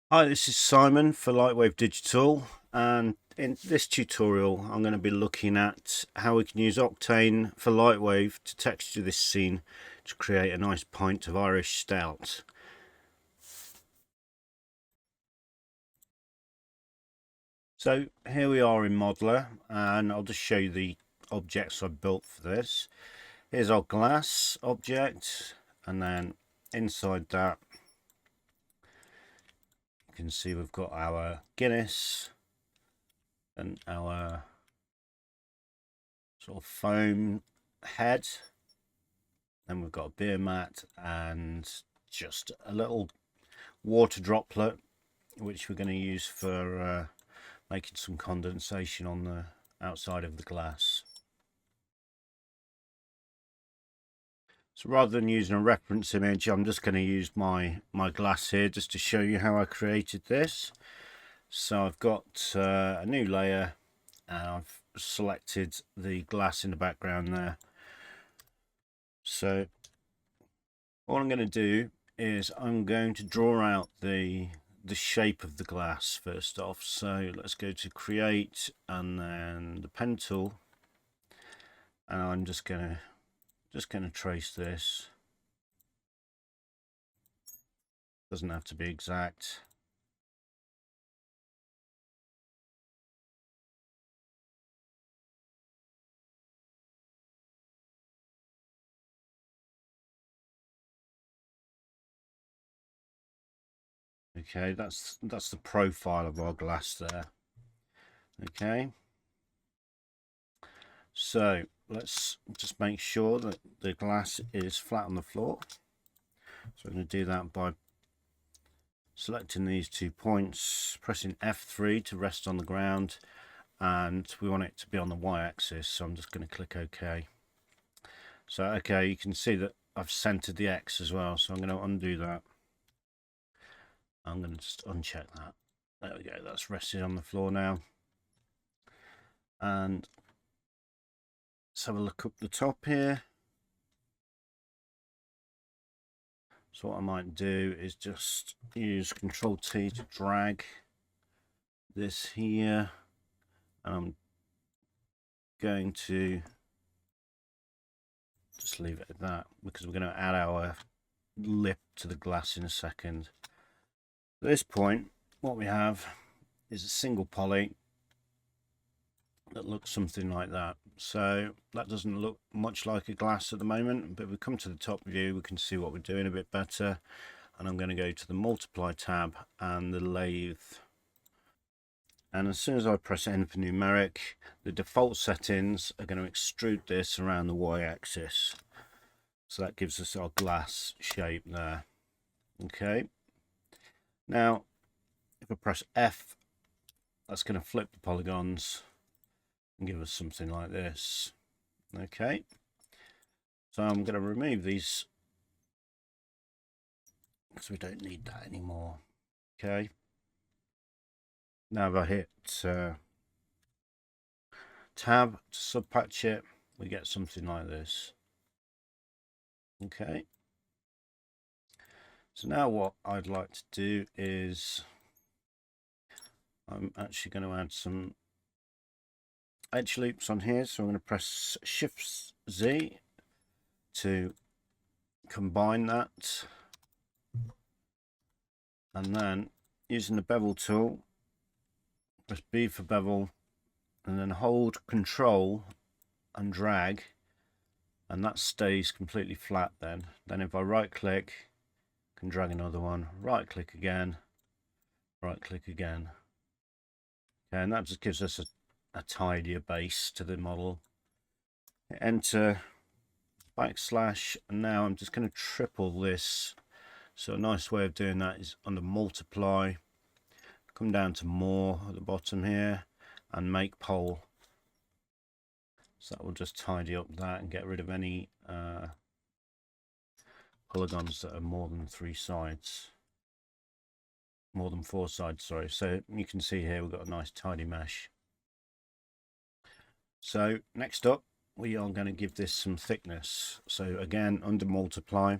Hi, this is Simon for Lightwave Digital, and in this tutorial I'm going to be looking at how we can use Octane for Lightwave to texture this scene to create a nice pint of Irish Stout. So here we are in Modeler, and I'll just show you the objects I built for this. Here's our glass object, and then inside that you can see we've got our Guinness and our sort of foam head. Then we've got a beer mat and just a little water droplet, which we're going to use for making some condensation on the outside of the glass. So rather than using a reference image, I'm just going to use my glass here just to show you how I created this. So I've got a new layer, and I've selected the glass in the background there. So all I'm going to do is I'm going to draw out the shape of the glass first off. So let's go to create and then the pen tool, and I'm just going to trace this. Doesn't have to be exact. Okay, that's the profile of our glass there. Okay, so let's just make sure that the glass is flat on the floor. So I'm going to do that by selecting these 2 points, pressing F3 to rest on the ground, and we want it to be on the y-axis, so I'm just going to click OK. So okay, you can see that I've centered the X as well, so I'm going to undo that. I'm going to just uncheck that. There we go, that's rested on the floor now. And let's have a look up the top here. So what I might do is just use Control T to drag this here, and I'm going to just leave it at that because we're going to add our lip to the glass in a second. At this point, what we have is a single poly that looks something like that. So that doesn't look much like a glass at the moment, but if we come to the top view, we can see what we're doing a bit better. And I'm going to go to the multiply tab and the lathe, and as soon as I press N for numeric, the default settings are going to extrude this around the y-axis, so that gives us our glass shape there. Okay, now if I press F, that's going to flip the polygons and give us something like this. Okay, so I'm going to remove these because we don't need that anymore. Okay, now if I hit tab to subpatch it, we get something like this. Okay, so now what I'd like to do is I'm actually going to add some edge loops on here, so I'm going to press Shift Z to combine that, and then using the bevel tool, press B for bevel, and then hold Control and drag, and that stays completely flat. Then if I right click, I can drag another one, right click again, right click again. Okay, and that just gives us a tidier base to the model. Enter backslash, and now I'm just going to triple this. So a nice way of doing that is under multiply, come down to more at the bottom here, and make pole. So that will just tidy up that and get rid of any polygons that are more than 4 sides, sorry. So you can see here we've got a nice tidy mesh. So next up, we are going to give this some thickness. So again, under multiply,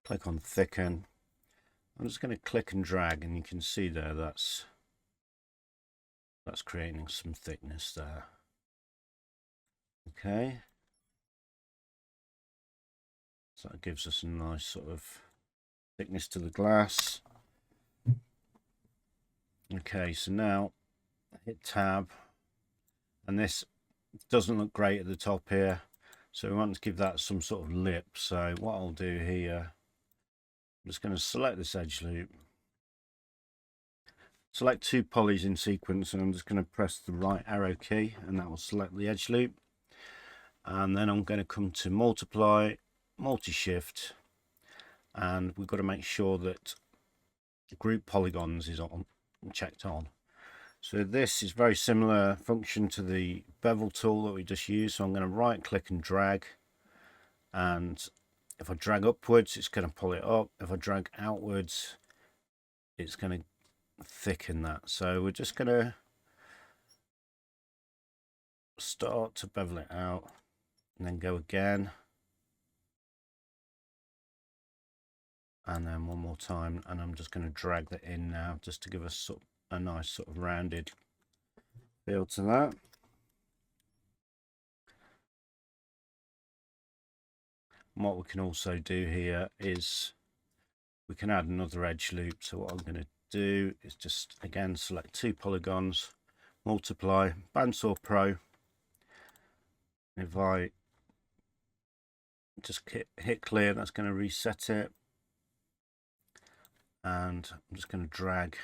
click on thicken, I'm just going to click and drag, and you can see there that's creating some thickness there. Okay, so that gives us a nice sort of thickness to the glass. Okay, so now hit tab, and this doesn't look great at the top here, so we want to give that some sort of lip. So what I'll do here, I'm just going to select this edge loop, select 2 polys in sequence, and I'm just going to press the right arrow key, and that will select the edge loop. And then I'm going to come to multiply, multi-shift, and we've got to make sure that group polygons is on, checked on. So this is very similar function to the bevel tool that we just used. So I'm going to right click and drag, and if I drag upwards it's going to pull it up. If I drag outwards it's going to thicken that. So we're just going to start to bevel it out and then go again, and then one more time, and I'm just going to drag that in now just to give us a nice sort of rounded feel to that. And what we can also do here is we can add another edge loop. So what I'm going to do is just again select 2 polygons, multiply, Bandsaw Pro. If I just hit clear, that's going to reset it, and I'm just going to drag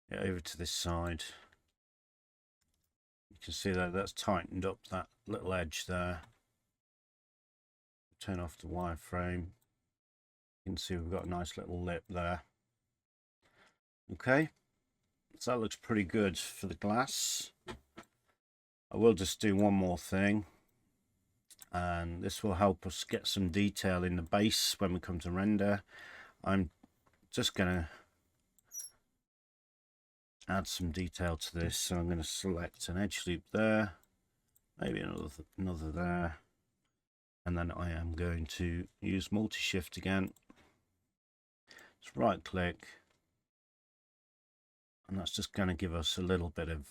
it over to this side. You can see that that's tightened up that little edge there. Turn off the wireframe. You can see we've got a nice little lip there. Okay, so that looks pretty good for the glass. I will just do one more thing, and this will help us get some detail in the base when we come to render. I'm just going to add some detail to this, so I'm going to select an edge loop there, maybe another there, and then I am going to use multi-shift again. Just right click, and that's just going to give us a little bit of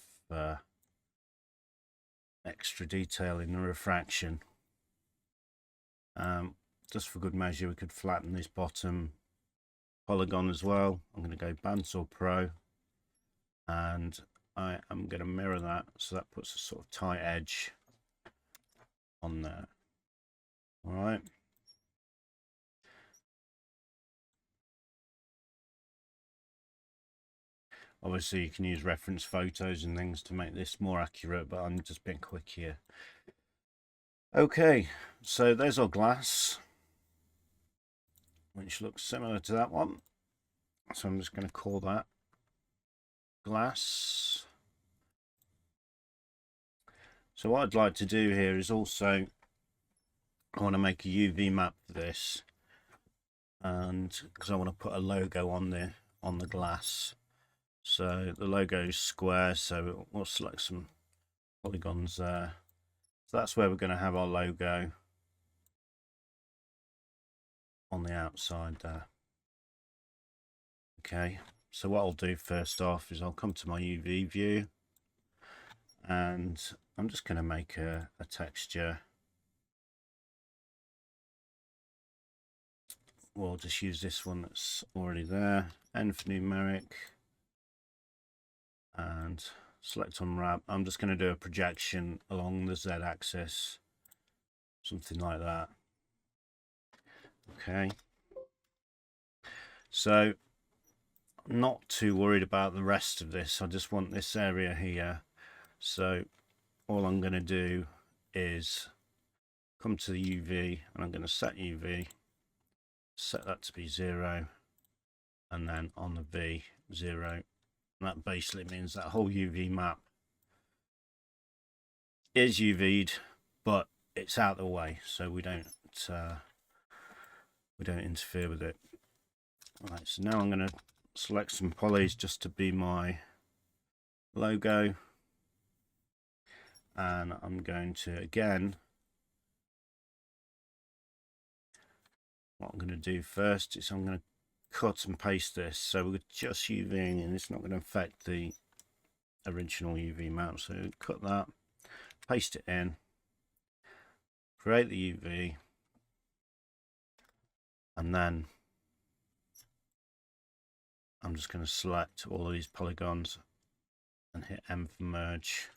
extra detail in the refraction. Just for good measure, we could flatten this bottom polygon as well. I'm going to go Bandsaw Pro, and I am going to mirror that, so that puts a sort of tight edge on there. All right. Obviously you can use reference photos and things to make this more accurate, but I'm just being quick here. Okay, so there's our glass, which looks similar to that one. So I'm just going to call that glass. So what I'd like to do here is also, I want to make a UV map for this, and because I want to put a logo on the glass. So the logo is square, so we'll select some polygons there. So that's where we're going to have our logo on the outside there. Okay, so what I'll do first off is I'll come to my UV view, and I'm just going to make a texture. We'll just use this one that's already there, N for numeric, and select unwrap. I'm just going to do a projection along the Z axis, something like that. Okay, so I'm not too worried about the rest of this. I just want this area here. So all I'm going to do is come to the UV, and I'm going to set UV, set that to be 0, and then on the V 0. And that basically means that whole UV map is UV'd, but it's out of the way, so we don't interfere with it. Right, so now I'm going to select some polys just to be my logo, and I'm going to, again, what I'm going to do first is I'm going to cut and paste this. So we're just UVing, and it's not going to affect the original UV mount. So cut that, paste it in, create the UV, and then I'm just going to select all of these polygons and hit M for merge.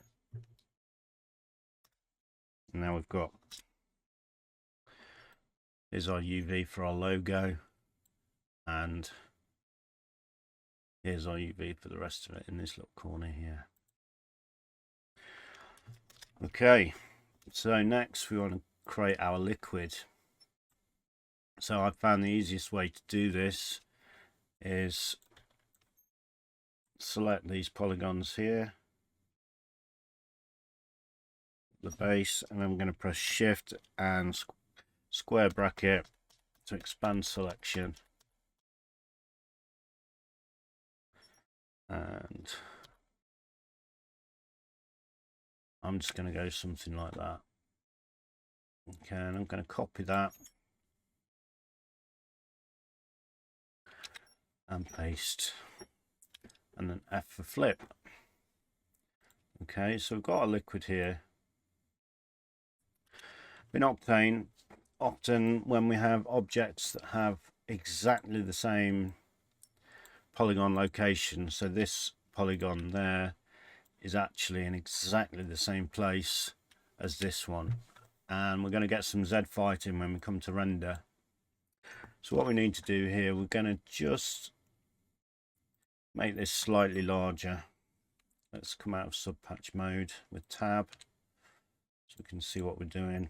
And now we've got, here's our UV for our logo, and here's our UV for the rest of it in this little corner here. Okay, so next we want to create our liquid. So I found the easiest way to do this is select these polygons here, the base, and I'm going to press shift and square bracket to expand selection, and I'm just going to go something like that. Okay, and I'm going to copy that and paste, and then F for flip. Okay, so we've got a liquid here. In Octane, often when we have objects that have exactly the same polygon location, so this polygon there is actually in exactly the same place as this one, and we're going to get some Z fighting when we come to render. So what we need to do here, we're going to just make this slightly larger. Let's come out of subpatch mode with tab so we can see what we're doing,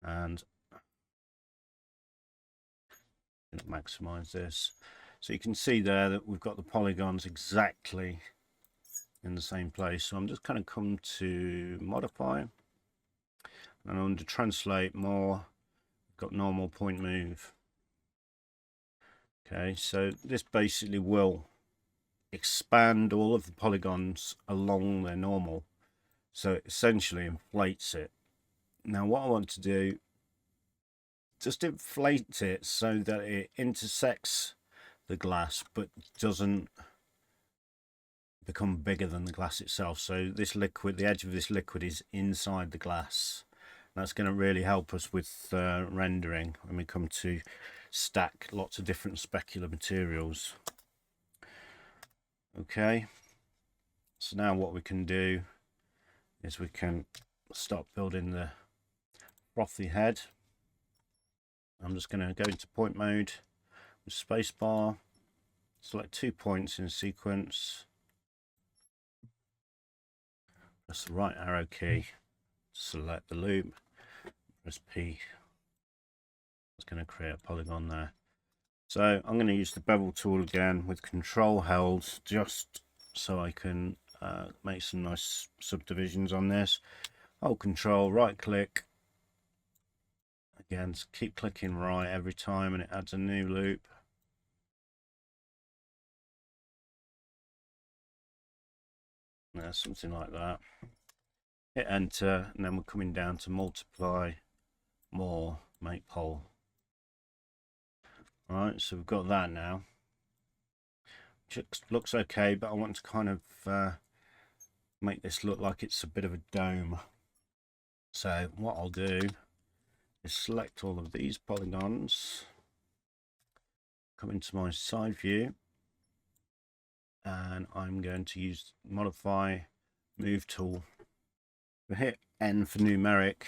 and maximize this so you can see there that we've got the polygons exactly in the same place. So I'm just kind of come to modify, and under translate more, got normal point move. Okay, so this basically will expand all of the polygons along their normal, so it essentially inflates it. Now what I want to do, just inflate it so that it intersects the glass but doesn't become bigger than the glass itself. So this liquid, the edge of this liquid is inside the glass. That's going to really help us with rendering when we come to stack lots of different specular materials. Okay, so now what we can do is we can start building the frothy head. I'm just going to go into point mode with spacebar, select 2 points in sequence, press the right arrow key, select the loop, press P. It's going to create a polygon there. So I'm going to use the bevel tool again with control held, just so I can make some nice subdivisions on this. Hold control, right click. Again, keep clicking right every time and it adds a new loop. Something like that. Hit enter, and then we're coming down to multiply, more, make pole. Right, so we've got that now. Just looks okay, but I want to kind of make this look like it's a bit of a dome. So what I'll do is select all of these polygons, come into my side view, and I'm going to use modify move tool. We hit N for numeric,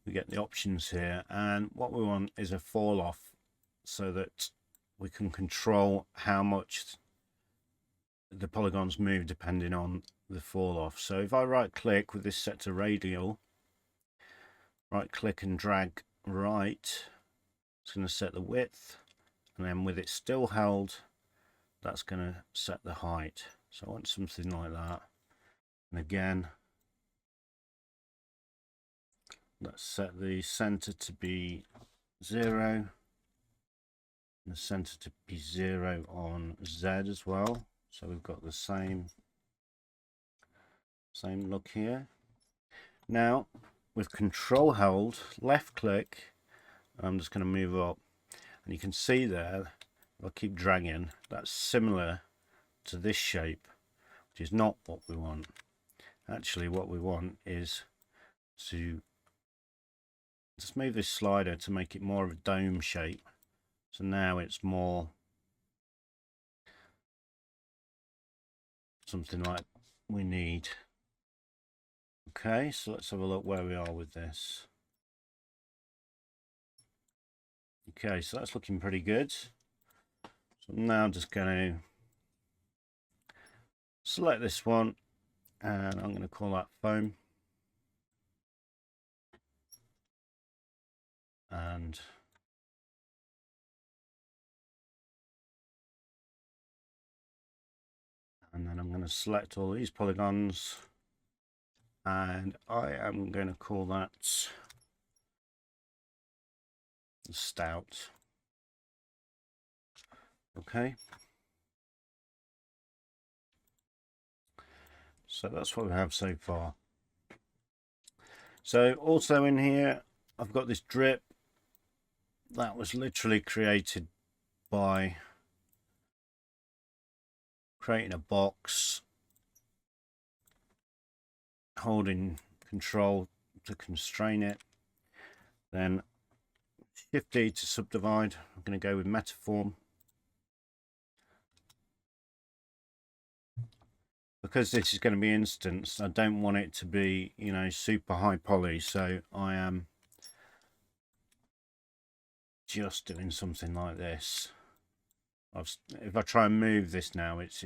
we get the options here, and what we want is a fall off so that we can control how much the polygons move depending on the fall off. So if I right click with this set to radial, right click and drag right, it's going to set the width, and then with it still held, that's going to set the height. So I want something like that. And again, let's set the center to be 0, and the center to be 0 on Z as well. So we've got the same look here. Now with control held, left click, I'm just going to move up, And you can see there, if I keep dragging, that's similar to this shape, which is not what we want. Actually, what we want is to just move this slider to make it more of a dome shape. So now it's more something like we need. Okay, so let's have a look where we are with this. Okay, so that's looking pretty good. So now I'm just going to select this one, and I'm going to call that foam. And then I'm going to select all these polygons, and I am going to call that Stout. Okay, so that's what we have so far. So also in here I've got this drip that was literally created by creating a box, holding control to constrain it, then Shift D to subdivide. I'm going to go with metaform. Because this is going to be instanced, I don't want it to be, you know, super high poly, so I am just doing something like this. If I try and move this now, it's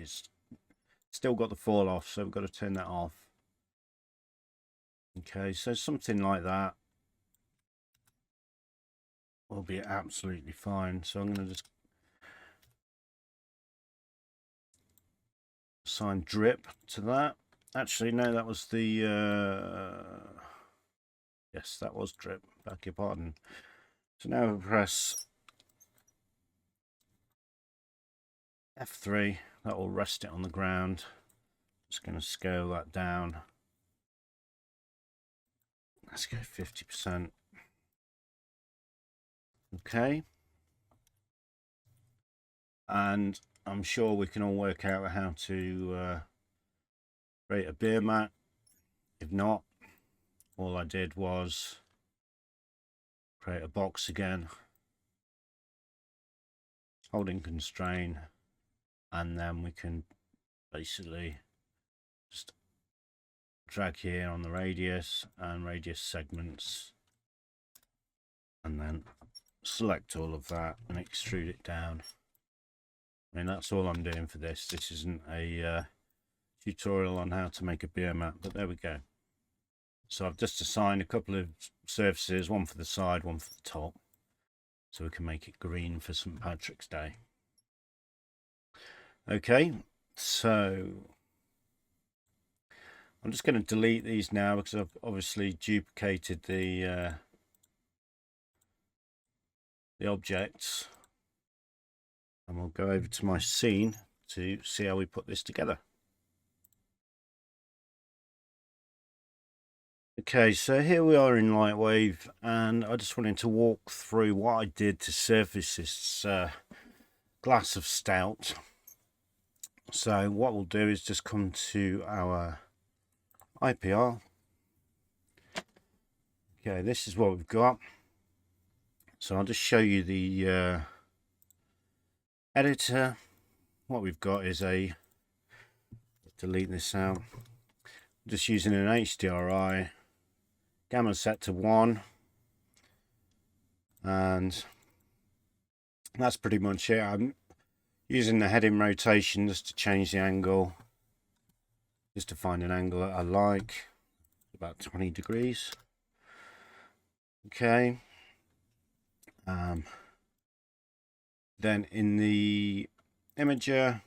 still got the fall off, so we've got to turn that off. Okay, so something like that will be absolutely fine. So I'm going to just assign drip to that. Actually, no, that was the yes, that was drip. Beg your pardon. So now we press F3. That will rest it on the ground. Just going to scale that down. Let's go 50%. Okay. And I'm sure we can all work out how to create a beer mat. If not, all I did was create a box again, holding constrain, and then we can basically just drag here on the radius and radius segments, and then select all of that and extrude it down. I mean, that's all I'm doing for this. This isn't a tutorial on how to make a beer mat, but there we go. So I've just assigned a couple of surfaces, one for the side, one for the top, so we can make it green for St. Patrick's Day. Okay, so I'm just going to delete these now because I've obviously duplicated the objects, and we'll go over to my scene to see how we put this together. Okay, so here we are in Lightwave, and I just wanted to walk through what I did to surface this glass of stout. So what we'll do is just come to our IPR. Okay, this is what we've got. So I'll just show you the editor. What we've got is a, delete this out, just using an HDRI, gamma set to 1, and that's pretty much it. I'm using the heading rotation just to change the angle, just to find an angle that I like, about 20 degrees. Okay. Then in the imager,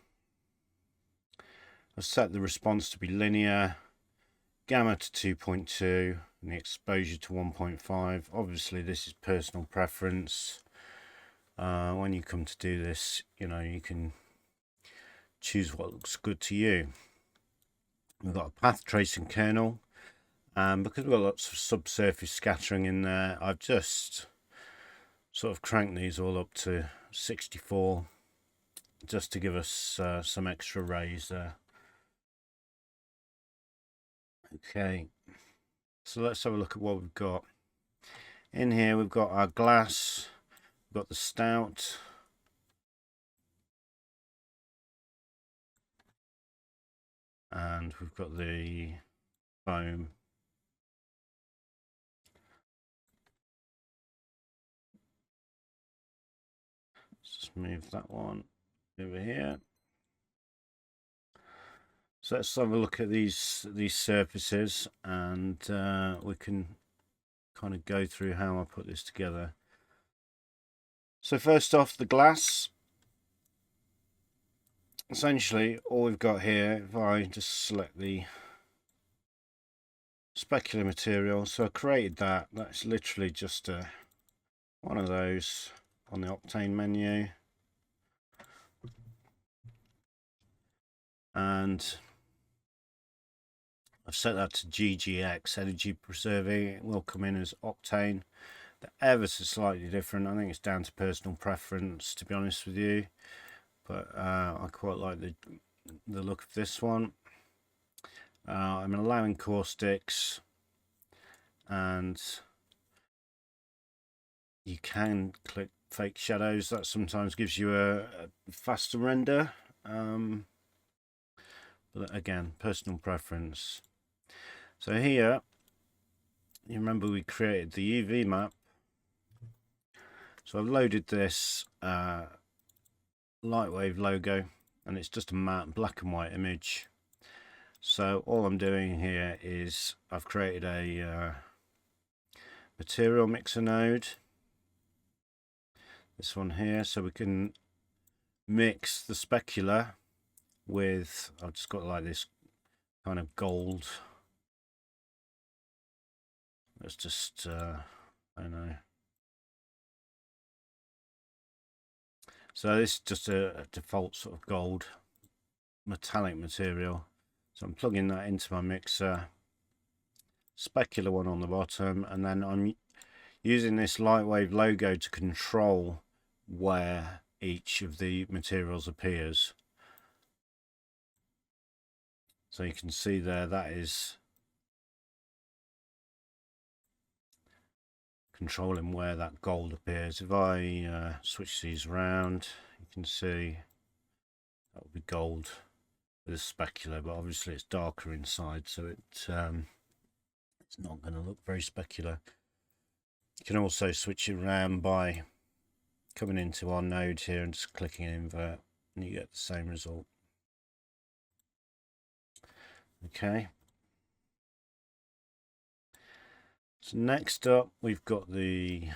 I've set the response to be linear, gamma to 2.2, and the exposure to 1.5. Obviously this is personal preference. When you come to do this, you know, you can choose what looks good to you. We've got a path tracing kernel, and because we've got lots of subsurface scattering in there, I've just sort of crank these all up to 64 just to give us some extra raise there. Okay, so let's have a look at what we've got. In here we've got our glass, we've got the stout, and we've got the foam. Let's just move that one over here. So let's have a look at these surfaces, and we can kind of go through how I put this together. So first off, the glass. Essentially all we've got here, if I just select the specular material, so I created that's literally just one of those on the octane menu, and I've set that to GGX, energy preserving. It will come in as octane. They're ever so slightly different. I think it's down to personal preference, to be honest with you, but I quite like the look of this one. I'm allowing caustics, and you can click fake shadows. That sometimes gives you a faster render, but again, personal preference. So here, you remember we created the UV map, so I've loaded this Lightwave logo, and it's just a matte black and white image. So all I'm doing here is I've created a material mixer node, this one here, so we can mix the specular with, I've just got like this kind of gold. Let's just I don't know. So this is just a default sort of gold metallic material. So I'm plugging that into my mixer, specular one on the bottom, and then I'm using this Lightwave logo to control where each of the materials appears. So you can see there, that is controlling where that gold appears. If I switch these around, you can see that will be gold with a specular, but obviously it's darker inside, so it's not going to look very specular. You can also switch it around by coming into our node here and just clicking invert, and you get the same result. Okay. So next up, we've got the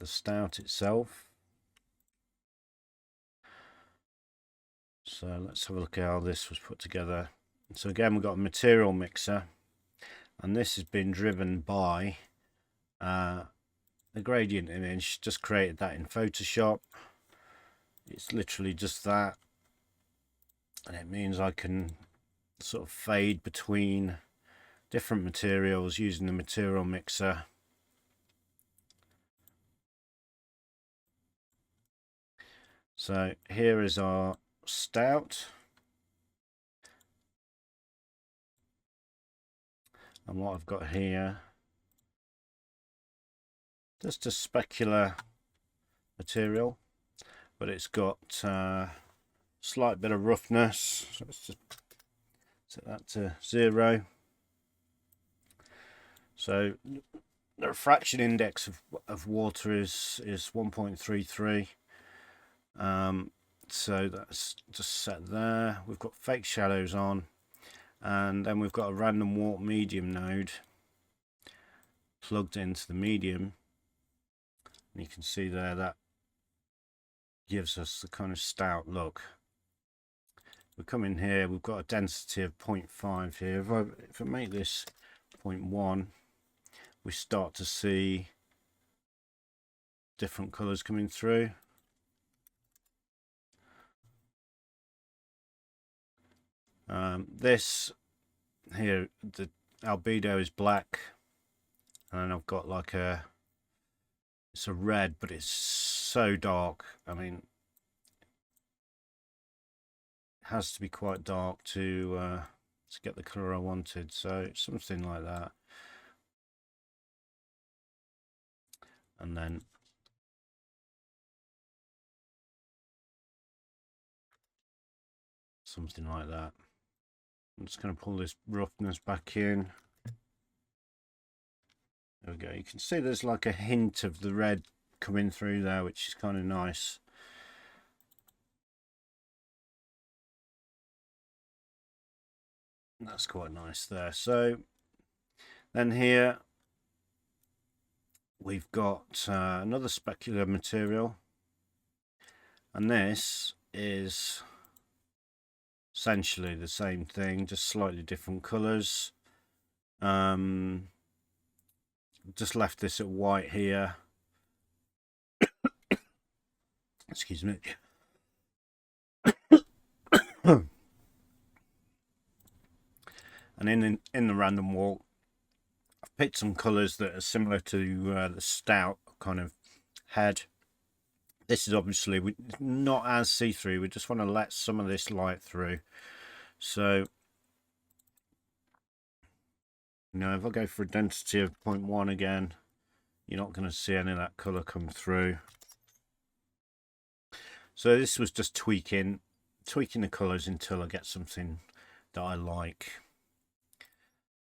stout itself. So let's have a look at how this was put together. So again, we've got a material mixer, and this has been driven by the gradient image. Just created that in Photoshop. It's literally just that, and it means I can sort of fade between different materials using the material mixer. So here is our stout, and what I've got here, just a specular material, but it's got slight bit of roughness. So let's just set that to 0. So the refraction index of water is 1.33. So that's just set there. We've got fake shadows on, and then we've got a random warp medium node plugged into the medium, and you can see there that gives us the kind of stout look. We come in here, we've got a density of 0.5 here. If I make this 0.1, we start to see different colours coming through. This here, the albedo is black, and then I've got like a It's a red, but it's so dark. I mean, it has to be quite dark to get the colour I wanted. So something like that. And then something like that. I'm just going to pull this roughness back in. There we go. You can see there's like a hint of the red coming through there, which is kind of nice. That's quite nice there. So then here we've got another specular material, and this is essentially the same thing, just slightly different colors. Just left this at white here. Excuse me. And in the random walk, I've picked some colours that are similar to the Stout kind of head. This is obviously not as see-through. We just want to let some of this light through. So, you know, if I go for a density of 0.1 again, you're not going to see any of that colour come through. So this was just tweaking the colours until I get something that I like.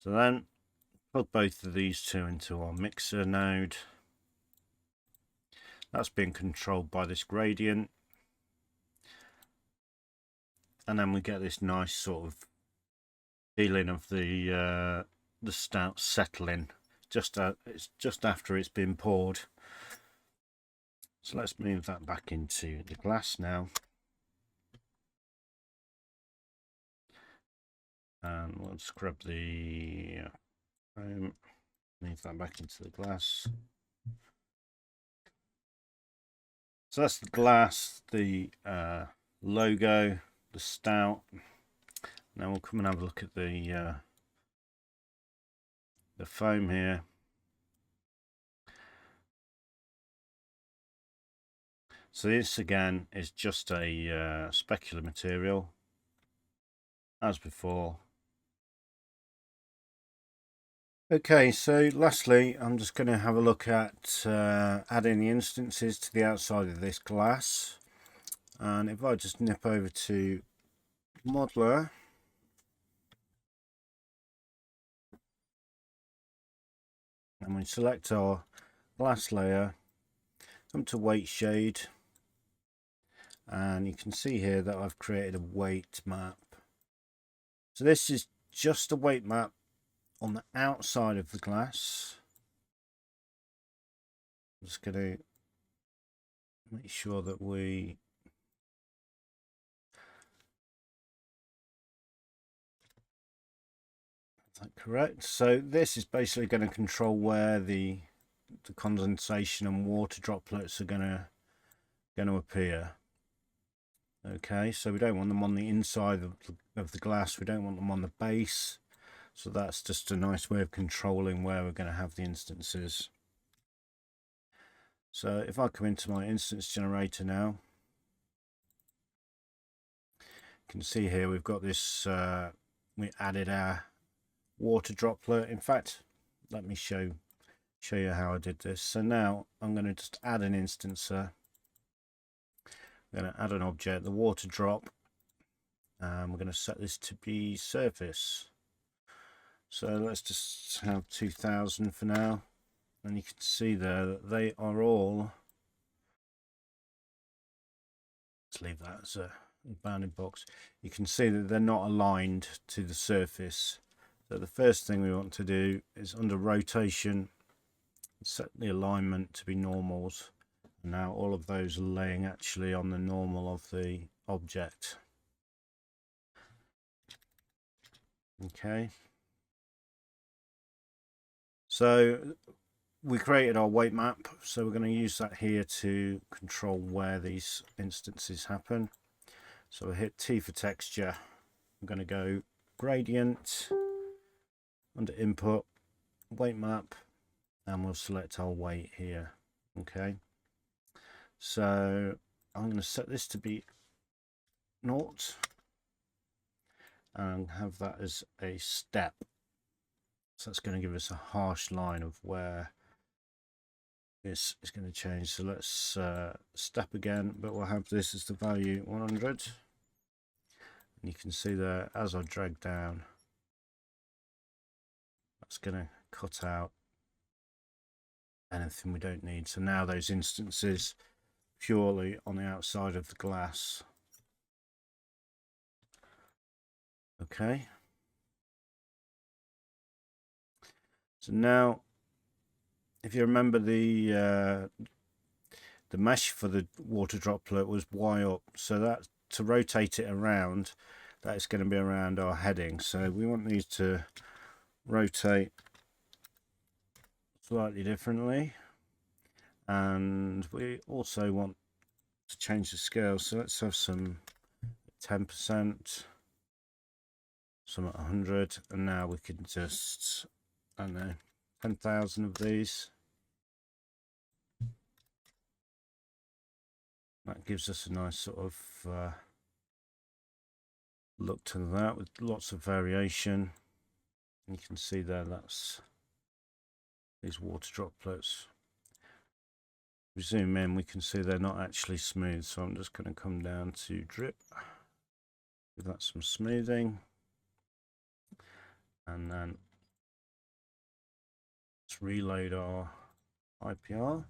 So then plug both of these two into our mixer node. That's being controlled by this gradient. And then we get this nice sort of feeling of the Stout settling it's just after it's been poured. So let's move that back into the glass now. And we'll scrub the foam, move that back into the glass. So that's the glass, the logo, the Stout. Now we'll come and have a look at the foam here. So this again is just a specular material, as before. Okay, so lastly, I'm just going to have a look at adding the instances to the outside of this glass. And if I just nip over to Modeler, and we select our glass layer, come to weight shade, and you can see here that I've created a weight map. So this is just a weight map on the outside of the glass. I'm just going to make sure that is that correct? So this is basically going to control where the condensation and water droplets are going to appear. Okay, so we don't want them on the inside of the glass, we don't want them on the base. So that's just a nice way of controlling where we're going to have the instances. So if I come into my instance generator now, you can see here we've got this, we added our water droplet. In fact, let me show you how I did this. So now I'm going to just add an instancer. I'm going to add an object, the water drop, and we're going to set this to be surface. So let's just have 2000 for now, and you can see there that they are all, let's leave that as a bounding box. You can see that they're not aligned to the surface. So the first thing we want to do is under rotation, set the alignment to be normals. And now all of those are laying actually on the normal of the object. Okay. So we created our weight map, so we're going to use that here to control where these instances happen. So we'll hit T for texture. I'm going to go gradient, under input, weight map, and we'll select our weight here. Okay, so I'm going to set this to be 0 and have that as a step. So that's going to give us a harsh line of where this is going to change. So let's step again, but we'll have this as the value 100. And you can see there, as I drag down, that's going to cut out anything we don't need. So now those instances purely on the outside of the glass. Okay. So now, if you remember, the mesh for the water droplet was Y up, so that to rotate it around, that is going to be around our heading. So we want these to rotate slightly differently, and we also want to change the scale. So let's have some 10%, some at 100, and now we can just, I don't know, 10,000 of these. That gives us a nice sort of look to that with lots of variation. You can see there, that's these water droplets. If we zoom in, we can see they're not actually smooth, so I'm just going to come down to drip, give that some smoothing, and then let's reload our IPR.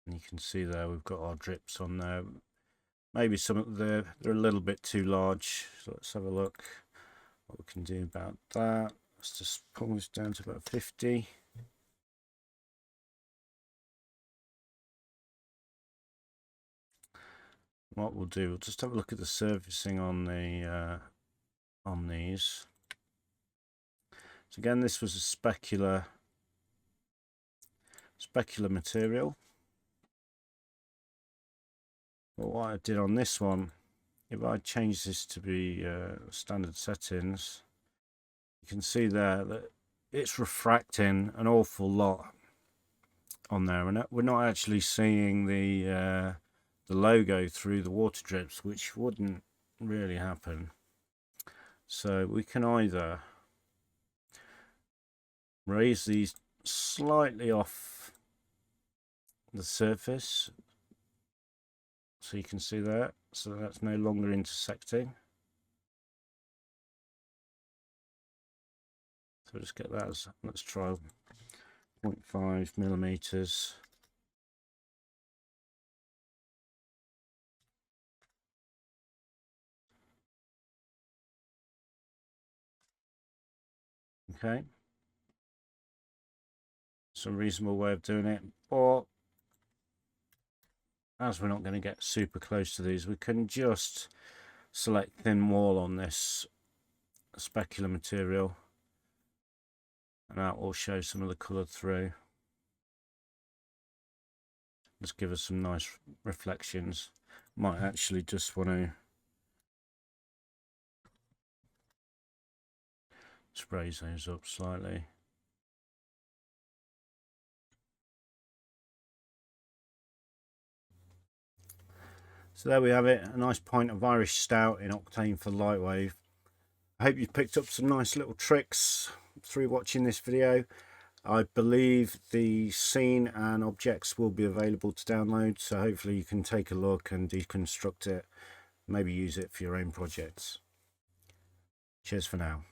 And you can see there we've got our drips on there. Maybe some of they're a little bit too large, so let's have a look what we can do about that. Let's just pull this down to about 50. What we'll do, we'll just have a look at the surfacing on the on these. So again, this was a specular material. But what I did on this one, if I change this to be standard settings, you can see there that it's refracting an awful lot on there, and we're not actually seeing the logo through the water drips, which wouldn't really happen. So we can either raise these slightly off the surface, so you can see that, so that's no longer intersecting. So just get that as, let's try 0.5 millimeters. Okay, it's a reasonable way of doing it, but as we're not going to get super close to these, we can just select thin wall on this specular material, and that will show some of the colour through. Just give us some nice reflections. Might actually just want to spray those up slightly. So there we have it, a nice pint of Irish Stout in octane for Lightwave. I hope you've picked up some nice little tricks through watching this video. I believe the scene and objects will be available to download, so hopefully you can take a look and deconstruct it, maybe use it for your own projects. Cheers for now.